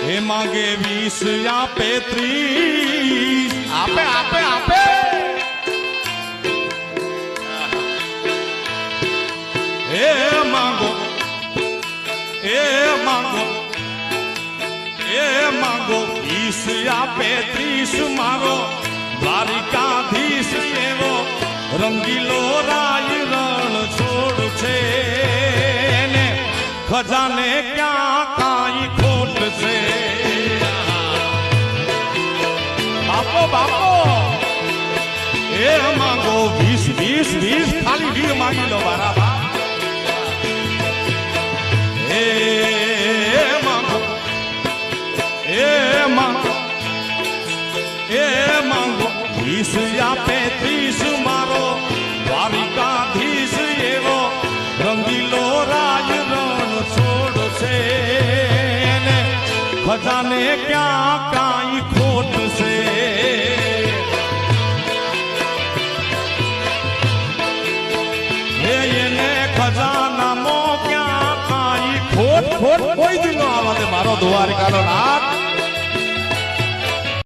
એ માંગે 20 આપે 30 આપે આપે આપે એ માંગો એ માંગો એ માંગો 20 આપે 30 મારો દ્વારિકાધીશ એવો રંગીલો રાય રણ છોડ છે ને ખજાને ક્યાં કાંઈ ખોટ છે બાપો બાપો એ માંગો 20 ખાલી 20 માંગી લો મારા બાપ એ માંગો એ માંગો એ માંગો 20 આપે 30 મારો દ્વારિકાધીશ એવો રંગીલો રાજ રણ છોડ છે ને ખજાને ક્યાં કાંઈ ખોટ છે એને ખજાનામાં ક્યાં કાંઈ ખોટ ખોટ કોઈ દી ન આવા દે મારો દ્વારિકાનો નાથ